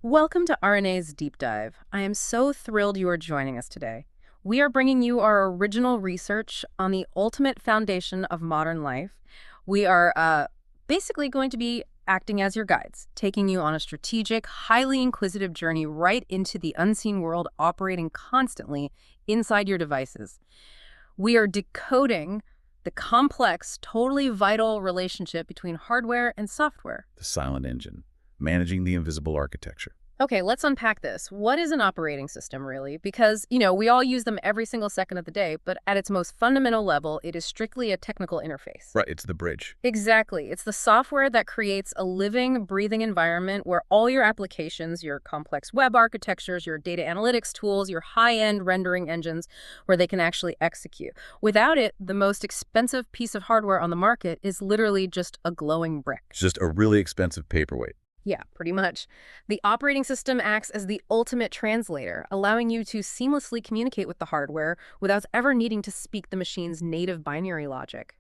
Welcome to RNA's Deep Dive. I am so thrilled you are joining us today. We are bringing you our original research on the ultimate foundation of modern life. We are basically going to be acting as your guides, taking you on a strategic, highly inquisitive journey right into the unseen world operating constantly inside your devices. We are decoding the complex, totally vital relationship between hardware and software. The silent engine, managing the invisible architecture. Okay, let's unpack this. What is an operating system, really? Because, we all use them every single second of the day, but at its most fundamental level, it is strictly a technical interface. Right, it's the bridge. Exactly. It's the software that creates a living, breathing environment where all your applications, your complex web architectures, your data analytics tools, your high-end rendering engines, where they can actually execute. Without it, the most expensive piece of hardware on the market is literally just a glowing brick. It's just a really expensive paperweight. Yeah, pretty much. The operating system acts as the ultimate translator, allowing you to seamlessly communicate with the hardware without ever needing to speak the machine's native binary logic.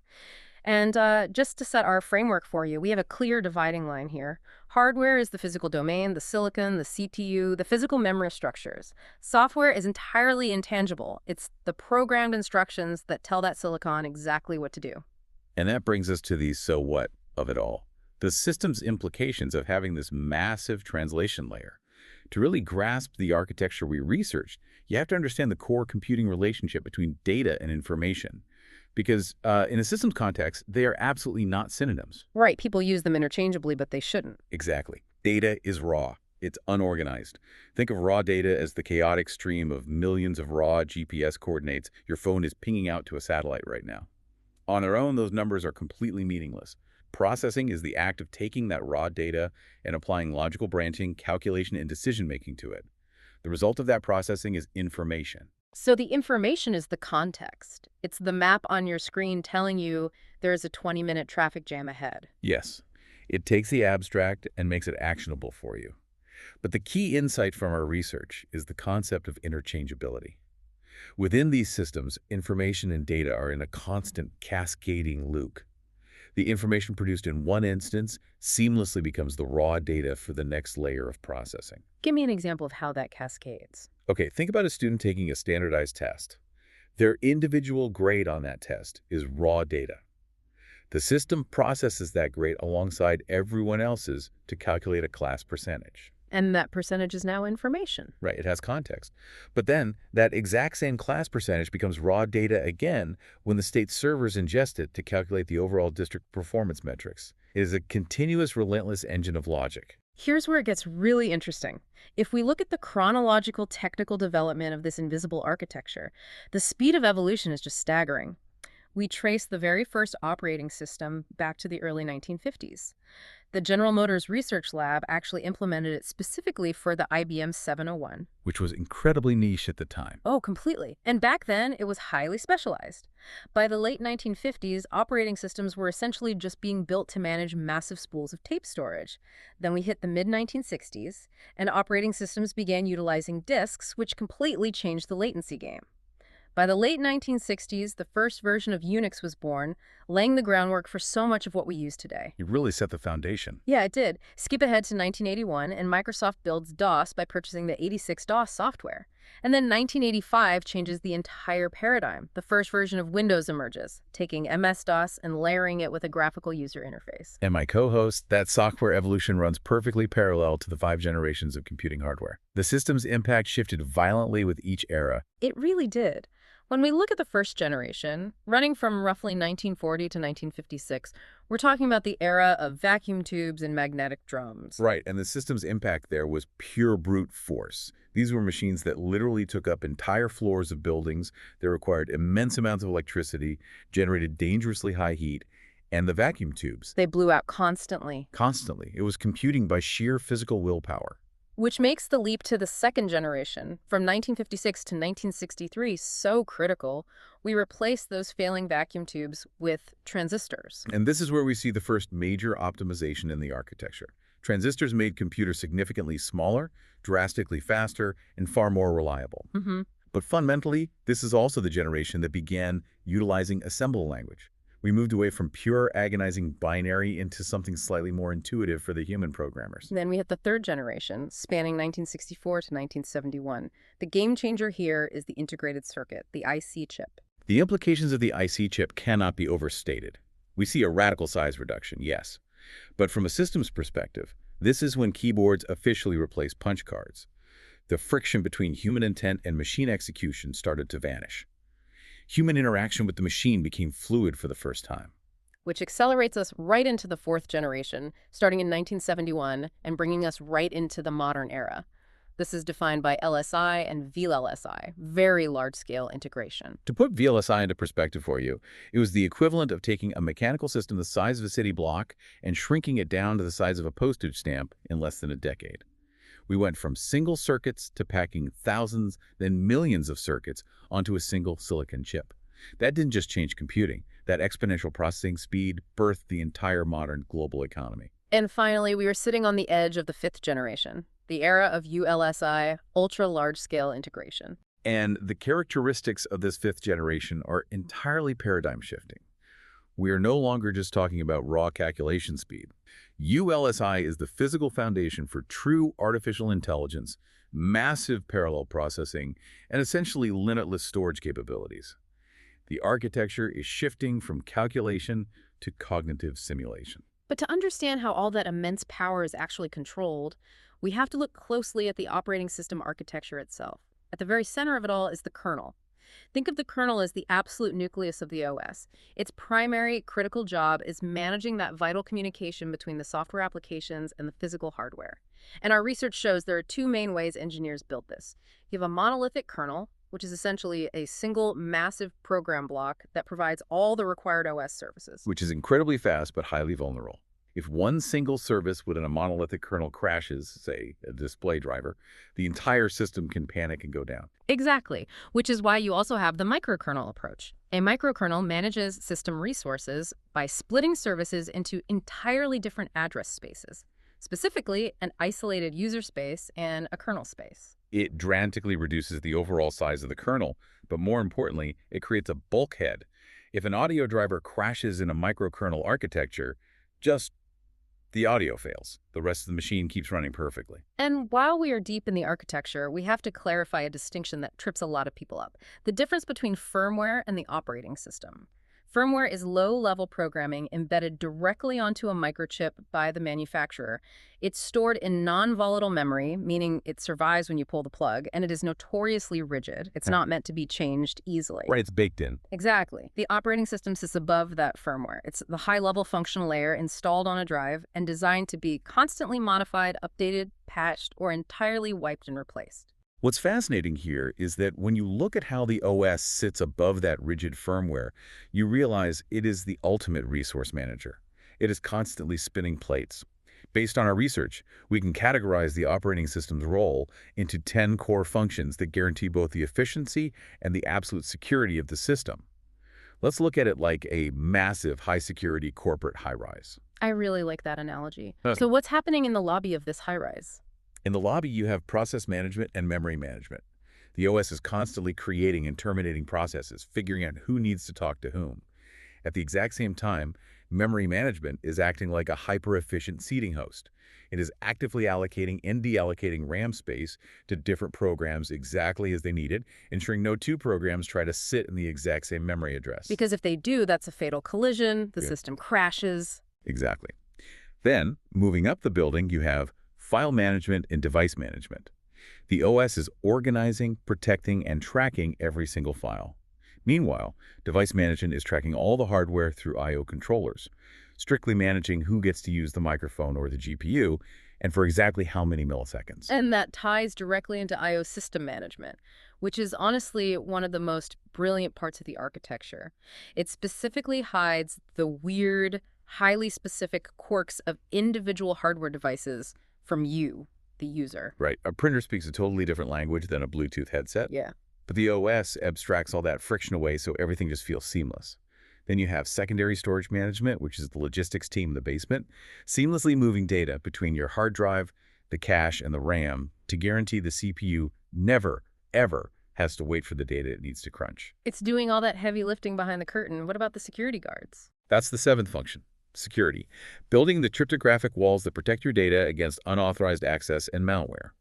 And just to set our framework for you, we have a clear dividing line here. Hardware is the physical domain, the silicon, the CPU, the physical memory structures. Software is entirely intangible. It's the programmed instructions that tell that silicon exactly what to do. And that brings us to the so what of it all. The system's implications of having this massive translation layer. To really grasp the architecture we researched, you have to understand the core computing relationship between data and information. Because in a systems context, they are absolutely not synonyms. Right, people use them interchangeably, but they shouldn't. Exactly. Data is raw. It's unorganized. Think of raw data as the chaotic stream of millions of raw GPS coordinates your phone is pinging out to a satellite right now. On their own, those numbers are completely meaningless. Processing is the act of taking that raw data and applying logical branching, calculation, and decision-making to it. The result of that processing is information. So the information is the context. It's the map on your screen telling you there's a 20-minute traffic jam ahead. Yes, it takes the abstract and makes it actionable for you. But the key insight from our research is the concept of interchangeability. Within these systems, information and data are in a constant cascading loop. The information produced in one instance seamlessly becomes the raw data for the next layer of processing. Give me an example of how that cascades. Okay, think about a student taking a standardized test. Their individual grade on that test is raw data. The system processes that grade alongside everyone else's to calculate a class percentage. And that percentage is now information. Right, it has context. But then that exact same class percentage becomes raw data again when the state servers ingest it to calculate the overall district performance metrics. It is a continuous, relentless engine of logic. Here's where it gets really interesting. If we look at the chronological technical development of this invisible architecture, the speed of evolution is just staggering. We trace the very first operating system back to the early 1950s. The General Motors Research Lab actually implemented it specifically for the IBM 701. Which was incredibly niche at the time. Oh, completely. And back then, it was highly specialized. By the late 1950s, operating systems were essentially just being built to manage massive spools of tape storage. Then we hit the mid-1960s, and operating systems began utilizing disks, which completely changed the latency game. By the late 1960s, the first version of Unix was born, laying the groundwork for so much of what we use today. It really set the foundation. Yeah, it did. Skip ahead to 1981, and Microsoft builds DOS by purchasing the 86-DOS software. And then 1985 changes the entire paradigm. The first version of Windows emerges, taking MS-DOS and layering it with a graphical user interface. And my co-host, that software evolution runs perfectly parallel to the 5 generations of computing hardware. The system's impact shifted violently with each era. It really did. When we look at the first generation, running from roughly 1940 to 1956, we're talking about the era of vacuum tubes and magnetic drums. Right, and the system's impact there was pure brute force. These were machines that literally took up entire floors of buildings. They required immense amounts of electricity, generated dangerously high heat, and the vacuum tubes. They blew out constantly. Constantly. It was computing by sheer physical willpower. Which makes the leap to the second generation, from 1956 to 1963, so critical. We replaced those failing vacuum tubes with transistors. And this is where we see the first major optimization in the architecture. Transistors made computers significantly smaller, drastically faster, and far more reliable. But fundamentally, this is also the generation that began utilizing assembly language, We moved away from pure agonizing binary into something slightly more intuitive for the human programmers. Then we hit the third generation, spanning 1964 to 1971. The game changer here is the integrated circuit, the IC chip. The implications of the IC chip cannot be overstated. We see a radical size reduction, yes. But from a systems perspective, this is when keyboards officially replaced punch cards. The friction between human intent and machine execution started to vanish. Human interaction with the machine became fluid for the first time. Which accelerates us right into the fourth generation, starting in 1971 and bringing us right into the modern era. This is defined by LSI and VLSI, very large-scale integration. To put VLSI into perspective for you, it was the equivalent of taking a mechanical system the size of a city block and shrinking it down to the size of a postage stamp in less than a decade. We went from single circuits to packing thousands, then millions of circuits onto a single silicon chip. That didn't just change computing. That exponential processing speed birthed the entire modern global economy. And finally, we were sitting on the edge of the fifth generation, the era of ULSI, ultra-large-scale integration. And the characteristics of this fifth generation are entirely paradigm shifting. We are no longer just talking about raw calculation speed. ULSI is the physical foundation for true artificial intelligence, massive parallel processing, and essentially limitless storage capabilities. The architecture is shifting from calculation to cognitive simulation. But to understand how all that immense power is actually controlled, we have to look closely at the operating system architecture itself. At the very center of it all is the kernel. Think of the kernel as the absolute nucleus of the OS. Its primary critical job is managing that vital communication between the software applications and the physical hardware. And our research shows there are two main ways engineers build this. You have a monolithic kernel, which is essentially a single massive program block that provides all the required OS services. Which is incredibly fast but highly vulnerable. If one single service within a monolithic kernel crashes, say a display driver, the entire system can panic and go down. Exactly, which is why you also have the microkernel approach. A microkernel manages system resources by splitting services into entirely different address spaces, specifically an isolated user space and a kernel space. It drastically reduces the overall size of the kernel, but more importantly, it creates a bulkhead. If an audio driver crashes in a microkernel architecture, just the audio fails. The rest of the machine keeps running perfectly. And while we are deep in the architecture, we have to clarify a distinction that trips a lot of people up: the difference between firmware and the operating system. Firmware is low-level programming embedded directly onto a microchip by the manufacturer. It's stored in non-volatile memory, meaning it survives when you pull the plug, and it is notoriously rigid. It's not meant to be changed easily. Right, it's baked in. Exactly. The operating system sits above that firmware. It's the high-level functional layer installed on a drive and designed to be constantly modified, updated, patched, or entirely wiped and replaced. What's fascinating here is that when you look at how the OS sits above that rigid firmware, you realize it is the ultimate resource manager. It is constantly spinning plates. Based on our research, we can categorize the operating system's role into 10 core functions that guarantee both the efficiency and the absolute security of the system. Let's look at it like a massive high-security corporate high-rise. I really like that analogy. So what's happening in the lobby of this high-rise? In the lobby, you have process management and memory management. The OS is constantly creating and terminating processes, figuring out who needs to talk to whom. At the exact same time, memory management is acting like a hyper-efficient seeding host. It is actively allocating and deallocating RAM space to different programs exactly as they need it, ensuring no two programs try to sit in the exact same memory address. Because if they do, that's a fatal collision. The system crashes. Exactly. Then, moving up the building, you have file management and device management. The OS is organizing, protecting, and tracking every single file. Meanwhile, device management is tracking all the hardware through I/O controllers, strictly managing who gets to use the microphone or the GPU, and for exactly how many milliseconds. And that ties directly into I/O system management, which is honestly one of the most brilliant parts of the architecture. It specifically hides the weird, highly specific quirks of individual hardware devices from you, the user. Right. A printer speaks a totally different language than a Bluetooth headset. Yeah. But the OS abstracts all that friction away so everything just feels seamless. Then you have secondary storage management, which is the logistics team in the basement, seamlessly moving data between your hard drive, the cache, and the RAM to guarantee the CPU never, ever has to wait for the data it needs to crunch. It's doing all that heavy lifting behind the curtain. What about the security guards? That's the seventh function, security. Building the cryptographic walls that protect your data against unauthorized access and malware.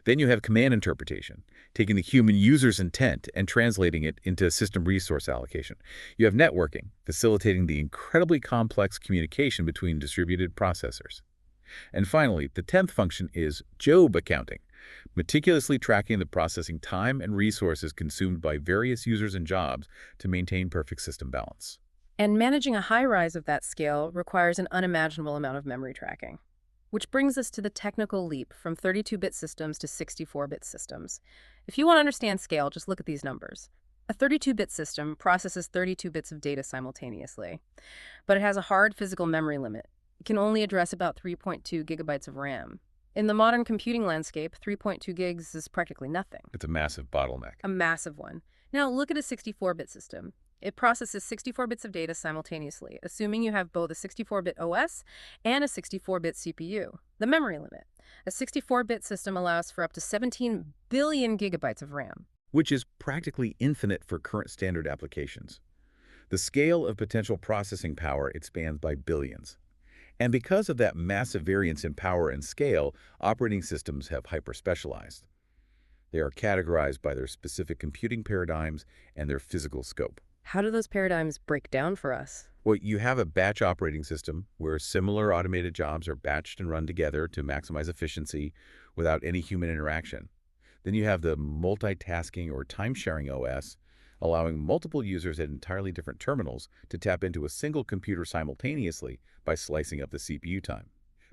Then you have command interpretation, taking the human user's intent and translating it into system resource allocation. You have networking, facilitating the incredibly complex communication between distributed processors. And finally, the 10th function is job accounting, meticulously tracking the processing time and resources consumed by various users and jobs to maintain perfect system balance. And managing a high rise of that scale requires an unimaginable amount of memory tracking. Which brings us to the technical leap from 32-bit systems to 64-bit systems. If you want to understand scale, just look at these numbers. A 32-bit system processes 32 bits of data simultaneously, but it has a hard physical memory limit. It can only address about 3.2 gigabytes of RAM. In the modern computing landscape, 3.2 gigs is practically nothing. It's a massive bottleneck. A massive one. Now, look at a 64-bit system. It processes 64 bits of data simultaneously, assuming you have both a 64-bit OS and a 64-bit CPU. The memory limit. A 64-bit system allows for up to 17 billion gigabytes of RAM. Which is practically infinite for current standard applications. The scale of potential processing power expands by billions. And because of that massive variance in power and scale, operating systems have hyper-specialized. They are categorized by their specific computing paradigms and their physical scope. How do those paradigms break down for us? Well, you have a batch operating system where similar automated jobs are batched and run together to maximize efficiency without any human interaction. Then you have the multitasking or time-sharing OS, allowing multiple users at entirely different terminals to tap into a single computer simultaneously by slicing up the CPU time.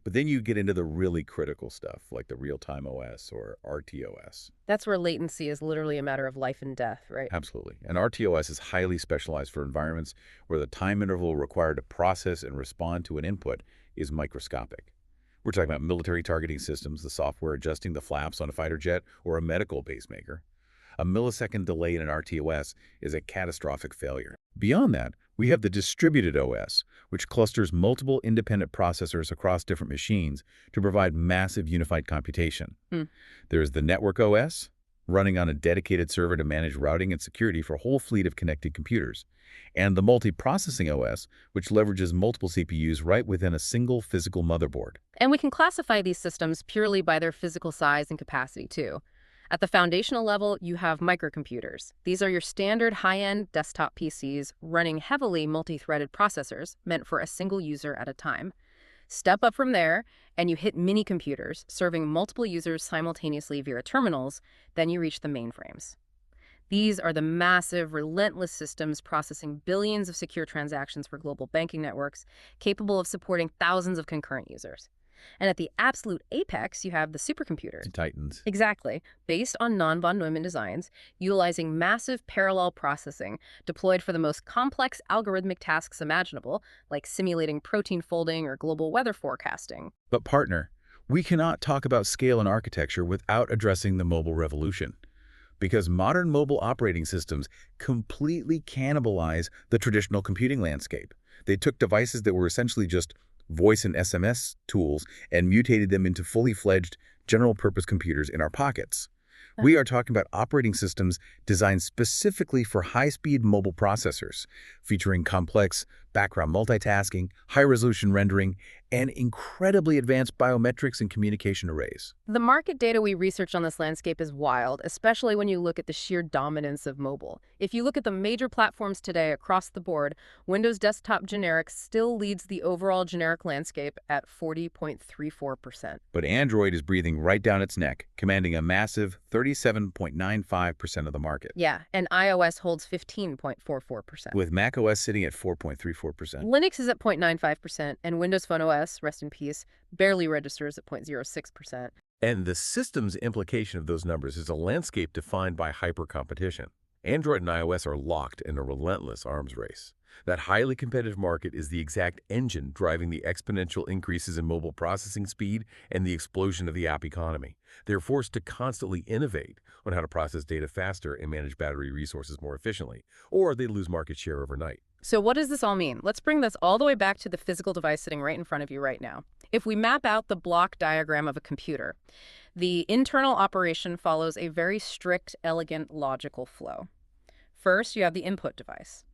But then you get into the really critical stuff, like the real-time OS or RTOS. That's where latency is literally a matter of life and death, right? Absolutely. And RTOS is highly specialized for environments where the time interval required to process and respond to an input is microscopic. We're talking about military targeting systems, the software adjusting the flaps on a fighter jet, or a medical pacemaker. A millisecond delay in an RTOS is a catastrophic failure. Beyond that, we have the distributed OS, which clusters multiple independent processors across different machines to provide massive unified computation. There's the network OS, running on a dedicated server to manage routing and security for a whole fleet of connected computers, and the multi-processing OS, which leverages multiple CPUs right within a single physical motherboard. And we can classify these systems purely by their physical size and capacity, too. At the foundational level, you have microcomputers. These are your standard high-end desktop PCs running heavily multi-threaded processors meant for a single user at a time. Step up from there, and you hit mini-computers serving multiple users simultaneously via terminals. Then you reach the mainframes. These are the massive, relentless systems processing billions of secure transactions for global banking networks, capable of supporting thousands of concurrent users. And at the absolute apex, you have the supercomputers. Titans. Exactly. Based on non-von Neumann designs, utilizing massive parallel processing deployed for the most complex algorithmic tasks imaginable, like simulating protein folding or global weather forecasting. But partner, we cannot talk about scale and architecture without addressing the mobile revolution. Because modern mobile operating systems completely cannibalize the traditional computing landscape. They took devices that were essentially just voice and SMS tools and mutated them into fully fledged general-purpose computers in our pockets. We are talking about operating systems designed specifically for high-speed mobile processors, featuring complex background multitasking, high-resolution rendering, and incredibly advanced biometrics and communication arrays. The market data we researched on this landscape is wild, especially when you look at the sheer dominance of mobile. If you look at the major platforms today across the board, Windows Desktop Generic still leads the overall generic landscape at 40.34%. But Android is breathing right down its neck, commanding a massive 37.95% of the market. Yeah, and iOS holds 15.44%. With macOS sitting at 4.34%. Linux is at 0.95%, and Windows Phone OS, rest in peace, barely registers at 0.06%. And the system's implication of those numbers is a landscape defined by hyper-competition. Android and iOS are locked in a relentless arms race. That highly competitive market is the exact engine driving the exponential increases in mobile processing speed and the explosion of the app economy. They're forced to constantly innovate on how to process data faster and manage battery resources more efficiently, or they lose market share overnight. So what does this all mean? Let's bring this all the way back to the physical device sitting right in front of you right now. If we map out the block diagram of a computer, the internal operation follows a very strict, elegant, logical flow. First, you have the input device.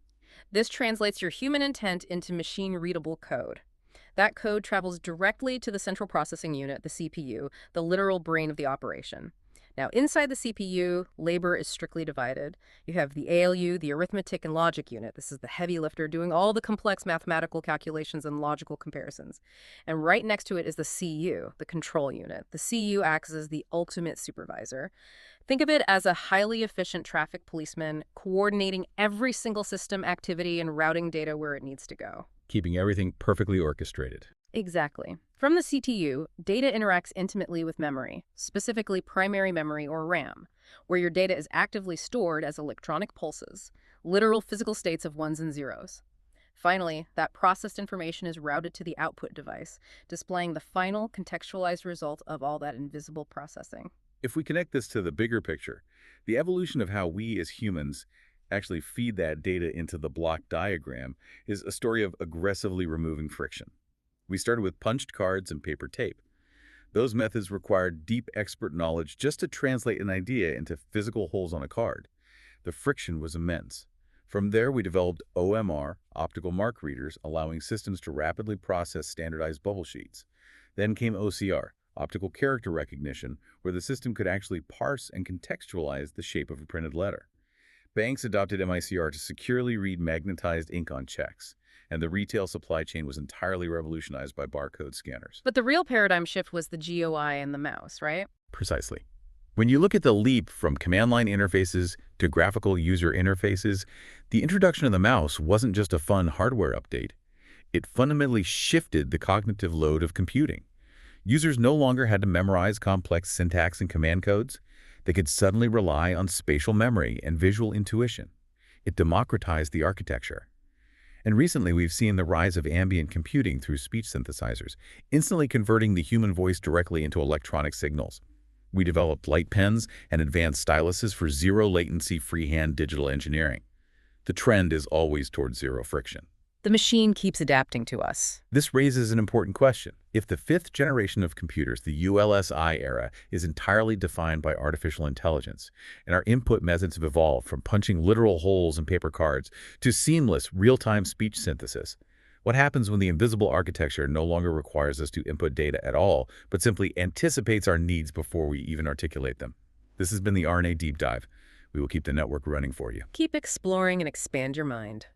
This translates your human intent into machine-readable code. That code travels directly to the central processing unit, the CPU, the literal brain of the operation. Now, inside the CPU, labor is strictly divided. You have the ALU, the arithmetic and logic unit. This is the heavy lifter doing all the complex mathematical calculations and logical comparisons. And right next to it is the CU, the control unit. The CU acts as the ultimate supervisor. Think of it as a highly efficient traffic policeman coordinating every single system activity and routing data where it needs to go. Keeping everything perfectly orchestrated. Exactly. From the CTU, data interacts intimately with memory, specifically primary memory or RAM, where your data is actively stored as electronic pulses, literal physical states of ones and zeros. Finally, that processed information is routed to the output device, displaying the final contextualized result of all that invisible processing. If we connect this to the bigger picture, the evolution of how we as humans actually feed that data into the block diagram is a story of aggressively removing friction. We started with punched cards and paper tape. Those methods required deep expert knowledge just to translate an idea into physical holes on a card. The friction was immense. From there, we developed OMR, optical mark readers, allowing systems to rapidly process standardized bubble sheets. Then came OCR, optical character recognition, where the system could actually parse and contextualize the shape of a printed letter. Banks adopted MICR to securely read magnetized ink on checks, and the retail supply chain was entirely revolutionized by barcode scanners. But the real paradigm shift was the GUI and the mouse, right? Precisely. When you look at the leap from command line interfaces to graphical user interfaces, the introduction of the mouse wasn't just a fun hardware update. It fundamentally shifted the cognitive load of computing. Users no longer had to memorize complex syntax and command codes. They could suddenly rely on spatial memory and visual intuition. It democratized the architecture. And recently, we've seen the rise of ambient computing through speech synthesizers, instantly converting the human voice directly into electronic signals. We developed light pens and advanced styluses for zero-latency freehand digital engineering. The trend is always towards zero friction. The machine keeps adapting to us. This raises an important question. If the fifth generation of computers, the ULSI era, is entirely defined by artificial intelligence, and our input methods have evolved from punching literal holes in paper cards to seamless, real-time speech synthesis, what happens when the invisible architecture no longer requires us to input data at all, but simply anticipates our needs before we even articulate them? This has been the RNA Deep Dive. We will keep the network running for you. Keep exploring and expand your mind.